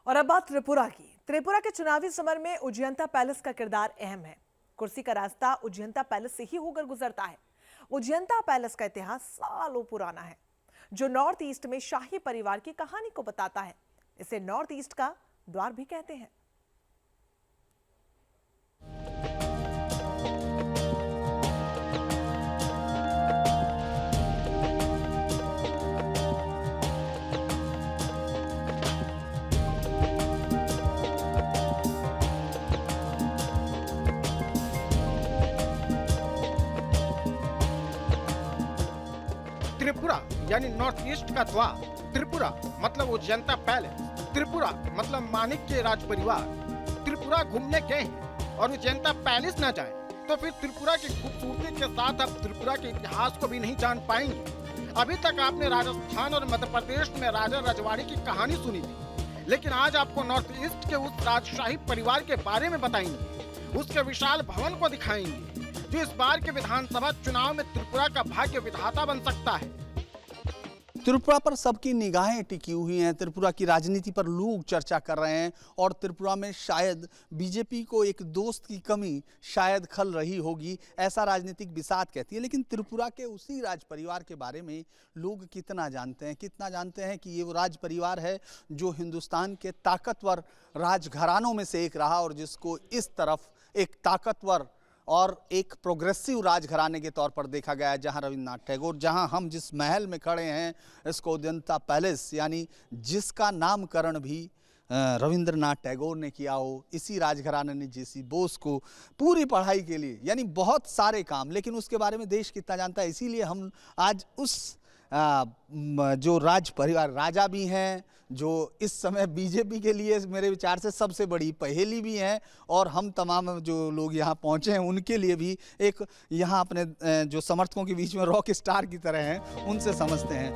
और अब बात त्रिपुरा की। त्रिपुरा के चुनावी समर में उज्जैनता पैलेस का किरदार अहम है। कुर्सी का रास्ता उज्जैनता पैलेस से ही होकर गुजरता है। उज्जैनता पैलेस का इतिहास सालों पुराना है, जो नॉर्थ ईस्ट में शाही परिवार की कहानी को बताता है। इसे नॉर्थ ईस्ट का द्वार भी कहते हैं। त्रिपुरा यानी नॉर्थ ईस्ट का द्वार। त्रिपुरा मतलब उज्जैनता पैलेस। त्रिपुरा मतलब मानिक के राज परिवार। त्रिपुरा घूमने गए हैं और उज्जैनता पैलेस न जाए तो फिर त्रिपुरा की खूबसूरती के साथ आप त्रिपुरा के इतिहास को भी नहीं जान पाएंगे। अभी तक आपने राजस्थान और मध्य प्रदेश में राजा रजवाड़ी की कहानी सुनी थी, लेकिन आज आपको नॉर्थ ईस्ट के उस राजशाही परिवार के बारे में बताएंगे। उसके विशाल भवन को दिखाएंगे जो इस बार के विधानसभा चुनाव में त्रिपुरा का भाग्य विधाता बन सकता है। त्रिपुरा पर सबकी निगाहें टिकी हुई हैं। त्रिपुरा की राजनीति पर लोग चर्चा कर रहे हैं और त्रिपुरा में शायद बीजेपी को एक दोस्त की कमी शायद खल रही होगी, ऐसा राजनीतिक बिसात कहती है। लेकिन त्रिपुरा के उसी राज परिवार के बारे में लोग कितना जानते हैं कि ये वो राज परिवार है जो हिंदुस्तान के ताकतवर राजघरानों में से एक रहा और जिसको इस तरफ एक ताकतवर और एक प्रोग्रेसिव राजघराने के तौर पर देखा गया है। जहां रविंद्रनाथ टैगोर, जहां हम जिस महल में खड़े हैं इसको उज्जैनता पैलेस यानी जिसका नामकरण भी रविंद्रनाथ टैगोर ने किया हो, इसी राजघराने ने जेसी बोस को पूरी पढ़ाई के लिए यानी बहुत सारे काम, लेकिन उसके बारे में देश कितना जानता है। इसीलिए हम आज उस जो राज परिवार राजा भी हैं, जो इस समय बीजेपी के लिए मेरे विचार से सबसे बड़ी पहेली भी हैं, और हम तमाम जो लोग यहाँ पहुँचे हैं उनके लिए भी एक यहाँ अपने जो समर्थकों के बीच में रॉक स्टार की तरह हैं, उनसे समझते हैं।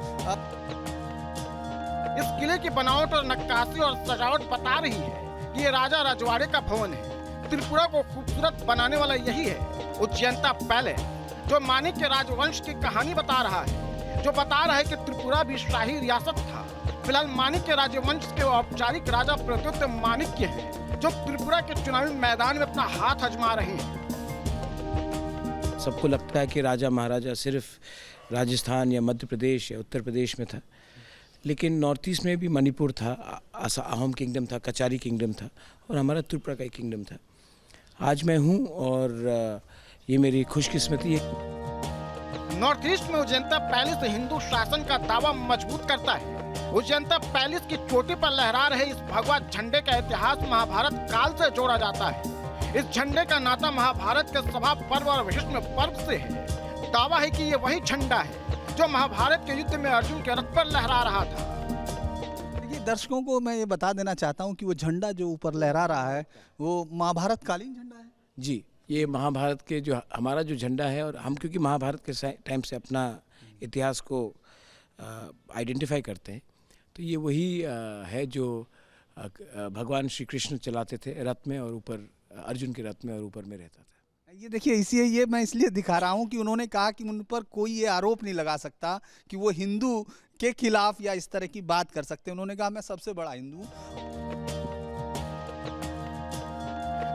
इस किले की बनावट और नक्काशी और सजावट बता रही है कि ये राजा रजवाड़े का भवन है। त्रिपुरा को खूबसूरत बनाने वाला यही है उज्जैनता पैलेस, जो मानिक के राजवंश की कहानी बता रहा है, जो बता रहा है कि त्रिपुरा भी शाही रियासत था। फिलहाल मानिक के राजवंश के औपचारिक राजा प्रद्युत मानिक्य हैं, जो त्रिपुरा के चुनावी मैदान में अपना हाथ आजमा रहे हैं। सबको लगता है कि राजा महाराजा सिर्फ राजस्थान या मध्य प्रदेश या उत्तर प्रदेश में था, लेकिन नॉर्थ ईस्ट में भी मणिपुर था, अहोम किंगडम था, कचारी किंगडम था और हमारा त्रिपुरा का एक किंगडम था। आज मैं हूँ और ये मेरी खुशकिस्मती है। नॉर्थ ईस्ट में उज्जैनता पैलेस हिंदू शासन का दावा मजबूत करता है। उज्जैनता पैलेस की चोटी पर लहरा रहे इस भगवा झंडे का इतिहास महाभारत काल से जोड़ा जाता है। इस झंडे का नाता महाभारत के सभा पर्व और भीष्म पर्व से है। दावा है कि ये वही झंडा है जो महाभारत के युद्ध में अर्जुन के रथ पर लहरा रहा था। देखिए, दर्शकों को मैं ये बता देना चाहता हूँ कि वो झंडा जो ऊपर लहरा रहा है वो महाभारत कालीन झंडा है। जी, ये महाभारत के जो हमारा जो झंडा है, और हम क्योंकि महाभारत के टाइम से अपना इतिहास को आइडेंटिफाई करते हैं, तो ये वही है जो भगवान श्री कृष्ण चलाते थे रथ में, और ऊपर अर्जुन के रथ में और ऊपर में रहता था। ये देखिए, ये मैं इसलिए दिखा रहा हूँ कि उन्होंने कहा कि उन पर कोई ये आरोप नहीं लगा सकता कि वो हिंदू के खिलाफ या इस तरह की बात कर सकते हैं। उन्होंने कहा मैं सबसे बड़ा हिंदू।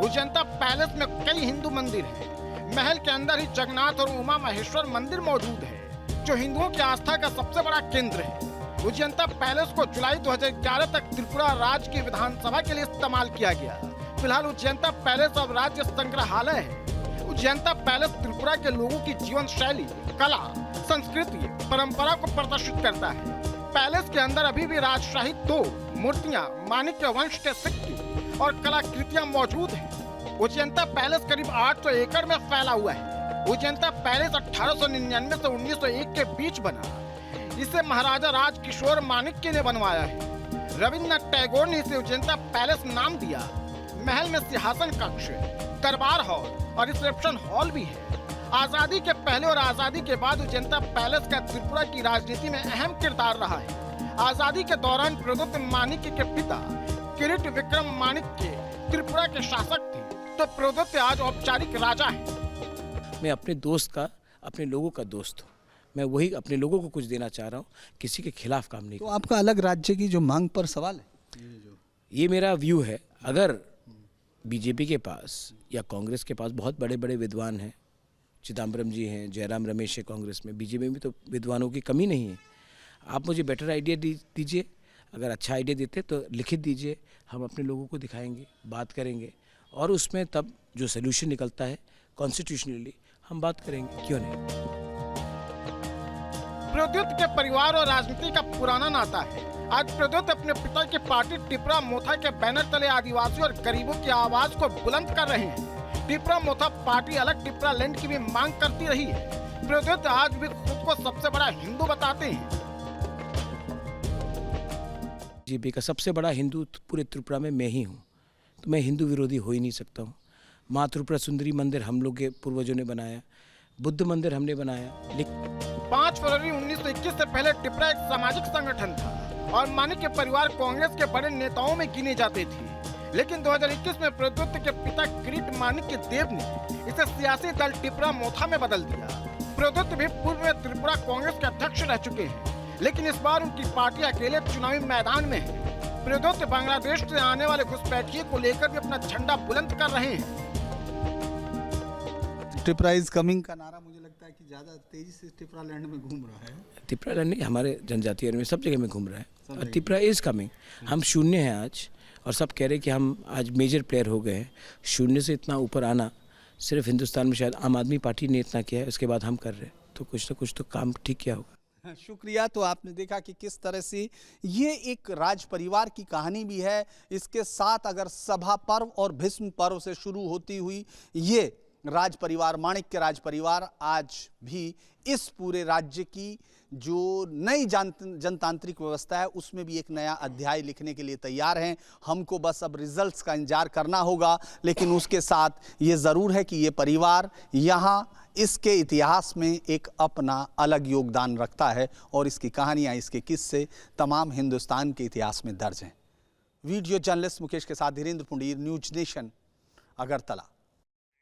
उज्जैनता पैलेस में कई हिंदू मंदिर हैं। महल के अंदर ही जगन्नाथ और उमा महेश्वर मंदिर मौजूद है, जो हिंदुओं की आस्था का सबसे बड़ा केंद्र है। उज्जैनता पैलेस को जुलाई 2011 तक त्रिपुरा राज्य की विधानसभा के लिए इस्तेमाल किया गया। फिलहाल उज्जैनता पैलेस अब राज्य संग्रहालय है। उज्जैनता पैलेस त्रिपुरा के लोगों की जीवन शैली, कला, संस्कृति, परंपरा को प्रदर्शित करता है। पैलेस के अंदर अभी भी राजशाही तोप, मूर्तियां, मानिक्य वंश के सिक्के और कलाकृतियां मौजूद हैं। उज्जैनता पैलेस करीब 800 एकड़ में फैला हुआ है। उज्जैनता पैलेस 1899 से 1901 के बीच बना। इसे महाराजा राज किशोर मानिक्य ने बनवाया है। रविंद्रनाथ टैगोर ने इसे उज्जैनता पैलेस नाम दिया। महल में सिंहासन कक्ष, दरबार हॉल और रिसेप्शन हॉल भी है। आजादी के पहले और आजादी के बाद उज्जैनता पैलेस का त्रिपुरा की राजनीति में अहम किरदार रहा है। आजादी के दौरान प्रद्युत मानिक्य के पिता किरीट विक्रम मानिक्य त्रिपुरा के शासक थे, तो प्रद्युत आज औपचारिक राजा है। मैं अपने दोस्त का, अपने लोगों का दोस्त हूँ। मैं वही अपने लोगों को कुछ देना चाह रहा हूँ, किसी के खिलाफ काम नहीं। तो आपका अलग राज्य की जो मांग पर सवाल है, ये मेरा व्यू है। अगर बीजेपी के पास या कांग्रेस के पास बहुत बड़े बड़े विद्वान हैं, चिदम्बरम जी हैं, जयराम रमेश है कांग्रेस में, बीजेपी में तो विद्वानों की कमी नहीं है। आप मुझे बेटर आइडिया दीजिए, अगर अच्छा आइडिया देते तो लिखित दीजिए, हम अपने लोगों को दिखाएंगे, बात करेंगे और उसमें तब जो सोल्यूशन निकलता है कॉन्स्टिट्यूशनली हम बात करेंगे, क्यों नहीं। प्रद्युत के परिवार और राजनीति का पुराना नाता है। आज प्रद्युत अपने पिता की पार्टी टिपरा मोथा के बैनर तले आदिवासी और गरीबों की आवाज को बुलंद कर रहे हैं। टिपरा मोथा पार्टी अलग टिपरा लैंड की भी मांग करती रही है। प्रद्युत आज भी खुद को सबसे बड़ा हिंदू बताते हैं। बीजेपी का सबसे बड़ा हिंदू पूरे त्रिपुरा में मैं ही हूँ, तो मैं हिंदू विरोधी हो ही नहीं सकता हूँ। माँ त्रिपुरा सुंदरी मंदिर हम लोग के पूर्वजों ने बनाया, बुद्ध मंदिर हमने बनाया। 5 फरवरी 1921 से पहले टिपरा एक सामाजिक संगठन था और मानिक के परिवार कांग्रेस के बड़े नेताओं में गिने जाते थे। लेकिन 2021 में प्रद्युत के पिता किरीट मानिक के देव ने इसे सियासी दल टिपरा मोथा में बदल दिया। प्रद्युत भी पूर्व में त्रिपुरा कांग्रेस के अध्यक्ष रह चुके हैं, लेकिन इस बार उनकी पार्टी अकेले चुनावी मैदान में है। प्रद्युत बांग्लादेश से आने वाले घुसपैठिए को लेकर भी अपना झंडा बुलंद कर रहे हैं। टिपरा इज कमिंग का नारा मुझे लगता है कि ज़्यादा तेजी से टिपरा लैंड में घूम रहा है। त्रिपुरा लैंड नहीं, हमारे जनजातीय में सब जगह में घूम रहा है और त्रिपुरा इज कमिंग। हम शून्य हैं आज और सब कह रहे हैं कि हम आज मेजर प्लेयर हो गए हैं। शून्य से इतना ऊपर आना सिर्फ हिंदुस्तान में शायद आम आदमी पार्टी ने इतना किया है, उसके बाद हम कर रहे हैं, तो कुछ ना कुछ तो काम ठीक किया होगा। शुक्रिया। तो आपने देखा कि किस तरह से ये एक राज परिवार की कहानी भी है। इसके साथ अगर सभा पर्व और भीष्म पर्व से शुरू होती हुई ये राज परिवार, माणिक्य राज परिवार, आज भी इस पूरे राज्य की जो नई जनतांत्रिक व्यवस्था है उसमें भी एक नया अध्याय लिखने के लिए तैयार हैं। हमको बस अब रिजल्ट्स का इंतजार करना होगा, लेकिन उसके साथ ये ज़रूर है कि ये परिवार यहाँ इसके इतिहास में एक अपना अलग योगदान रखता है और इसकी कहानियाँ, इसके किस्से तमाम हिंदुस्तान के इतिहास में दर्ज हैं। वीडियो जर्नलिस्ट मुकेश के साथ धीरेन्द्र पुंडीर, न्यूज नेशन, अगरतला।